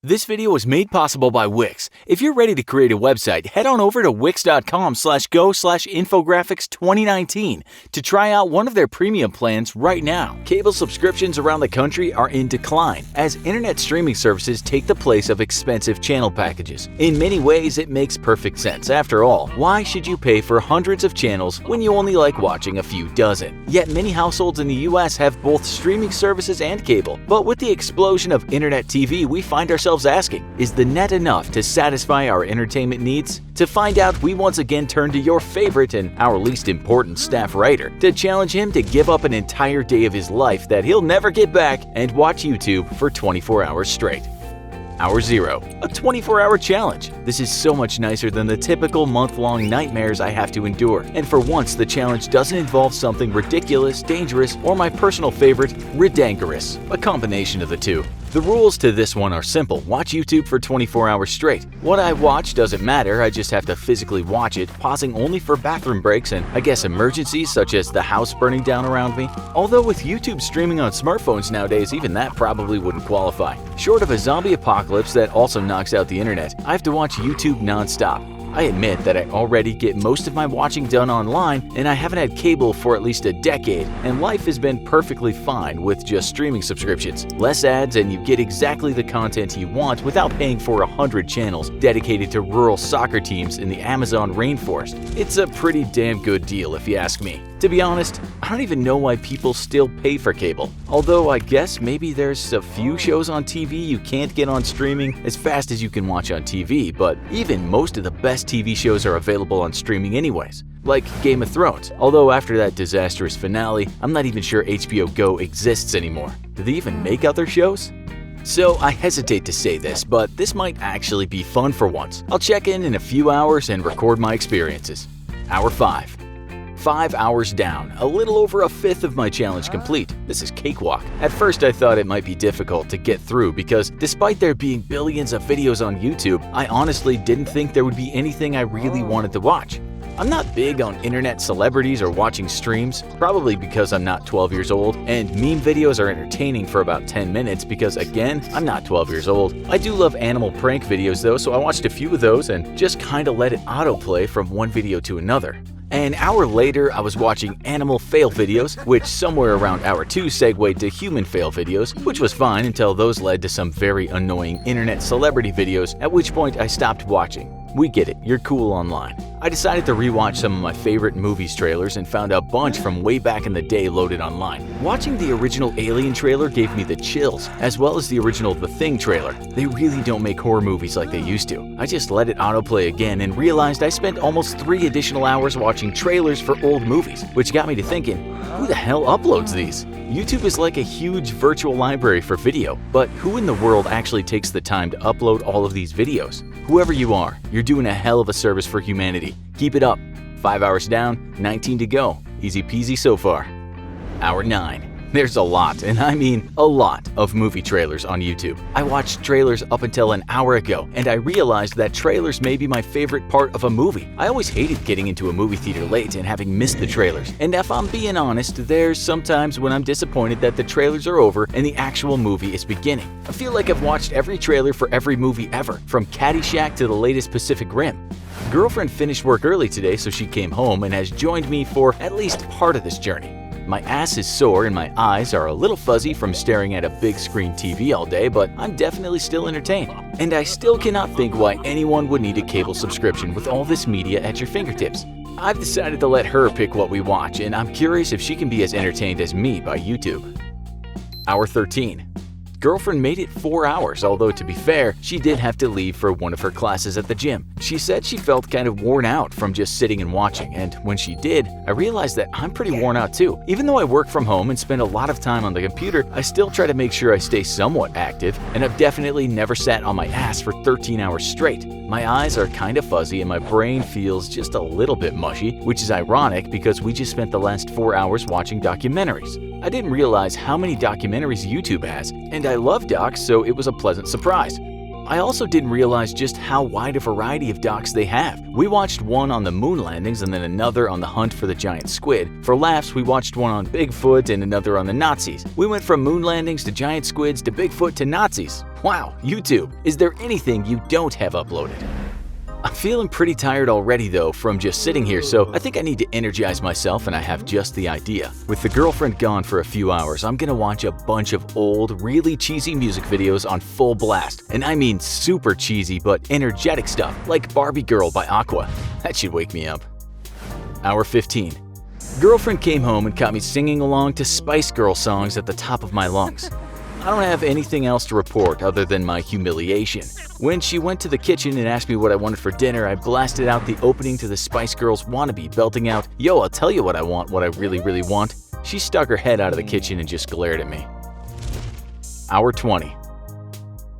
This video was made possible by Wix. If you're ready to create a website, head on over to wix.com/go/infographics2019 to try out one of their premium plans right now. Cable subscriptions around the country are in decline as internet streaming services take the place of expensive channel packages. In many ways, it makes perfect sense. After all, why should you pay for hundreds of channels when you only like watching a few dozen? Yet many households in the US have both streaming services and cable. But with the explosion of internet TV, we find ourselves asking, is the net enough to satisfy our entertainment needs? To find out, we once again turn to your favorite and our least important staff writer to challenge him to give up an entire day of his life that he'll never get back and watch YouTube for 24 hours straight. Hour 0, a 24-hour challenge. This is so much nicer than the typical month-long nightmares I have to endure. And for once, the challenge doesn't involve something ridiculous, dangerous, or my personal favorite, ridangerous, a combination of the two. The rules to this one are simple. Watch YouTube for 24 hours straight. What I watch doesn't matter, I just have to physically watch it, pausing only for bathroom breaks and I guess emergencies such as the house burning down around me. Although with YouTube streaming on smartphones nowadays, even that probably wouldn't qualify. Short of a zombie apocalypse that also knocks out the internet, I have to watch YouTube non-stop. I admit that I already get most of my watching done online and I haven't had cable for at least a decade, and life has been perfectly fine with just streaming subscriptions. Less ads and you get exactly the content you want without paying for 100 channels dedicated to rural soccer teams in the Amazon rainforest. It's a pretty damn good deal if you ask me. To be honest, I don't even know why people still pay for cable. Although I guess maybe there's a few shows on TV you can't get on streaming as fast as you can watch on TV, but even most of the best TV shows are available on streaming anyways. Like Game of Thrones, although after that disastrous finale, I'm not even sure HBO Go exists anymore. Do they even make other shows? So I hesitate to say this, but this might actually be fun for once. I'll check in a few hours and record my experiences. Hour 5. 5 hours down, a little over a fifth of my challenge complete. This is cakewalk. At first I thought it might be difficult to get through because despite there being billions of videos on YouTube, I honestly didn't think there would be anything I really wanted to watch. I'm not big on internet celebrities or watching streams, probably because I'm not 12 years old, and meme videos are entertaining for about 10 minutes because again, I'm not 12 years old. I do love animal prank videos though, so I watched a few of those and just kinda let it autoplay from one video to another. An hour later, I was watching animal fail videos, which somewhere around hour 2 segued to human fail videos, which was fine until those led to some very annoying internet celebrity videos, at which point I stopped watching. We get it, you're cool online. I decided to rewatch some of my favorite movies trailers and found a bunch from way back in the day loaded online. Watching the original Alien trailer gave me the chills, as well as the original The Thing trailer. They really don't make horror movies like they used to. I just let it autoplay again and realized I spent almost 3 additional hours watching trailers for old movies, which got me to thinking, who the hell uploads these? YouTube is like a huge virtual library for video, but who in the world actually takes the time to upload all of these videos? Whoever you are, you're doing a hell of a service for humanity. Keep it up. 5 hours down, 19 to go. Easy peasy so far. Hour 9. There's a lot, and I mean a lot, of movie trailers on YouTube. I watched trailers up until an hour ago, and I realized that trailers may be my favorite part of a movie. I always hated getting into a movie theater late and having missed the trailers. And if I'm being honest, there's sometimes when I'm disappointed that the trailers are over and the actual movie is beginning. I feel like I've watched every trailer for every movie ever, from Caddyshack to the latest Pacific Rim. Girlfriend finished work early today, so she came home and has joined me for at least part of this journey. My ass is sore and my eyes are a little fuzzy from staring at a big screen TV all day, but I'm definitely still entertained. And I still cannot think why anyone would need a cable subscription with all this media at your fingertips. I've decided to let her pick what we watch, and I'm curious if she can be as entertained as me by YouTube. Hour 13. Girlfriend made it 4 hours, although to be fair, she did have to leave for one of her classes at the gym. She said she felt kind of worn out from just sitting and watching, and when she did, I realized that I'm pretty worn out too. Even though I work from home and spend a lot of time on the computer, I still try to make sure I stay somewhat active, and I've definitely never sat on my ass for 13 hours straight. My eyes are kind of fuzzy and my brain feels just a little bit mushy, which is ironic because we just spent the last 4 hours watching documentaries. I didn't realize how many documentaries YouTube has, and I love docs, so it was a pleasant surprise. I also didn't realize just how wide a variety of docs they have. We watched one on the moon landings and then another on the hunt for the giant squid. For laughs, we watched one on Bigfoot and another on the Nazis. We went from moon landings to giant squids to Bigfoot to Nazis. Wow, YouTube, is there anything you don't have uploaded? I'm feeling pretty tired already though from just sitting here, so I think I need to energize myself, and I have just the idea. With the girlfriend gone for a few hours, I'm gonna watch a bunch of old, really cheesy music videos on full blast. And I mean super cheesy but energetic stuff, like Barbie Girl by Aqua. That should wake me up. Hour 15. Girlfriend came home and caught me singing along to Spice Girl songs at the top of my lungs. I don't have anything else to report other than my humiliation. When she went to the kitchen and asked me what I wanted for dinner, I blasted out the opening to the Spice Girls Wannabe, belting out, "Yo, I'll tell you what I want, what I really, really want." She stuck her head out of the kitchen and just glared at me. Hour 20.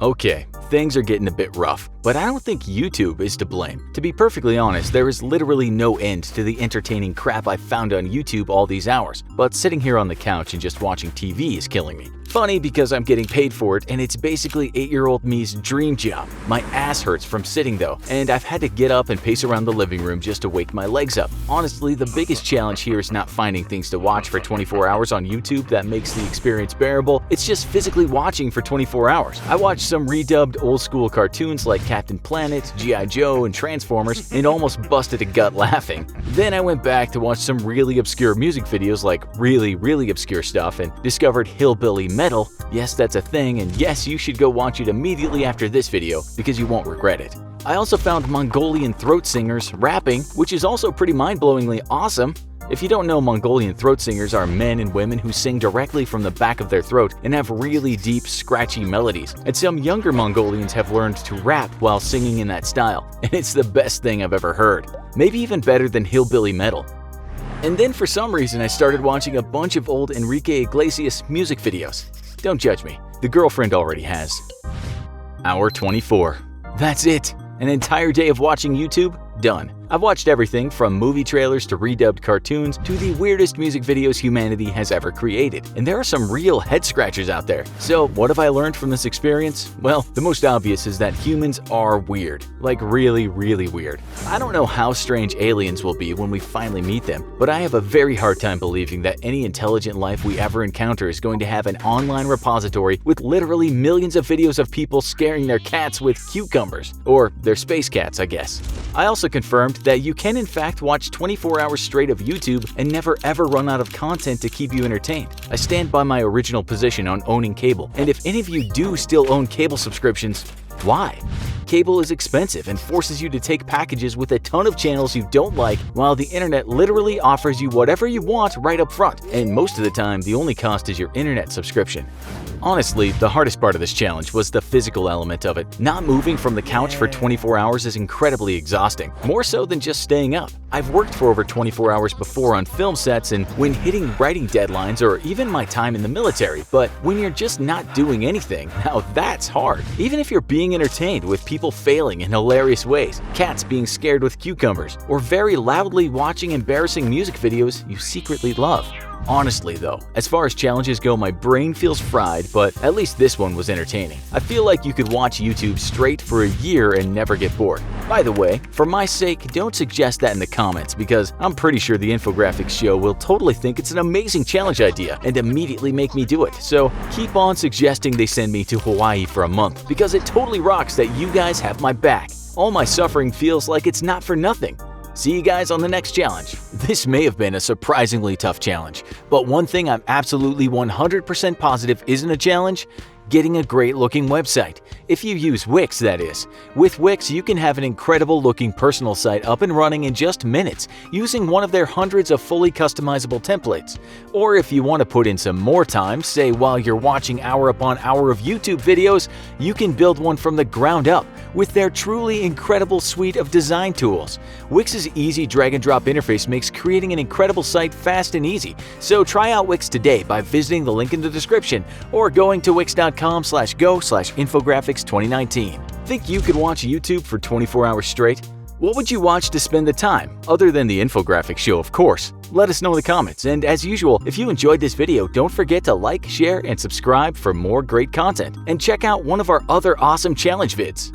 Okay, things are getting a bit rough, but I don't think YouTube is to blame. To be perfectly honest, there is literally no end to the entertaining crap I found on YouTube all these hours, but sitting here on the couch and just watching TV is killing me. Funny because I'm getting paid for it, and it's basically 8-year-old me's dream job. My ass hurts from sitting though, and I've had to get up and pace around the living room just to wake my legs up. Honestly, the biggest challenge here is not finding things to watch for 24 hours on YouTube that makes the experience bearable. It's just physically watching for 24 hours. I watched some redubbed old school cartoons like Captain Planet, G.I. Joe, and Transformers, and almost busted a gut laughing. Then I went back to watch some really obscure music videos, like really obscure stuff, and discovered Hillbilly Metal. Yes, that's a thing, and yes, you should go watch it immediately after this video because you won't regret it. I also found Mongolian throat singers rapping, which is also pretty mind-blowingly awesome. If you don't know, Mongolian throat singers are men and women who sing directly from the back of their throat and have really deep, scratchy melodies. And some younger Mongolians have learned to rap while singing in that style, and it's the best thing I've ever heard. Maybe even better than Hillbilly Metal. And then for some reason I started watching a bunch of old Enrique Iglesias music videos. Don't judge me, the girlfriend already has. Hour 24. That's it! An entire day of watching YouTube? Done. I've watched everything from movie trailers to redubbed cartoons to the weirdest music videos humanity has ever created. And there are some real head-scratchers out there. So what have I learned from this experience? Well, the most obvious is that humans are weird. Like really weird. I don't know how strange aliens will be when we finally meet them, but I have a very hard time believing that any intelligent life we ever encounter is going to have an online repository with literally millions of videos of people scaring their cats with cucumbers. Or their space cats, I guess. I also confirmed that you can in fact watch 24 hours straight of YouTube and never ever run out of content to keep you entertained. I stand by my original position on owning cable, and if any of you do still own cable subscriptions, why? Cable is expensive and forces you to take packages with a ton of channels you don't like, while the internet literally offers you whatever you want right up front, and most of the time the only cost is your internet subscription. Honestly, the hardest part of this challenge was the physical element of it. Not moving from the couch for 24 hours is incredibly exhausting, more so than just staying up. I've worked for over 24 hours before on film sets and when hitting writing deadlines or even my time in the military, but when you're just not doing anything, now that's hard. Even if you're being entertained with people failing in hilarious ways, cats being scared with cucumbers, or very loudly watching embarrassing music videos you secretly love. Honestly though, as far as challenges go, my brain feels fried, but at least this one was entertaining. I feel like you could watch YouTube straight for a year and never get bored. By the way, for my sake, don't suggest that in the comments because I'm pretty sure the infographics show will totally think it's an amazing challenge idea and immediately make me do it. So keep on suggesting they send me to Hawaii for a month because it totally rocks that you guys have my back. All my suffering feels like it's not for nothing. See you guys on the next challenge. This may have been a surprisingly tough challenge, but one thing I'm absolutely 100% positive isn't a challenge: getting a great looking website. If you use Wix, that is. With Wix, you can have an incredible looking personal site up and running in just minutes using one of their hundreds of fully customizable templates. Or if you want to put in some more time, say while you're watching hour upon hour of YouTube videos, you can build one from the ground up with their truly incredible suite of design tools. Wix's easy drag and drop interface makes creating an incredible site fast and easy. So try out Wix today by visiting the link in the description or going to wix.com/go/infographics2019. Think you could watch YouTube for 24 hours straight? What would you watch to spend the time, other than the infographic show, of course? Let us know in the comments, and as usual, if you enjoyed this video, don't forget to like, share, and subscribe for more great content. And check out one of our other awesome challenge vids.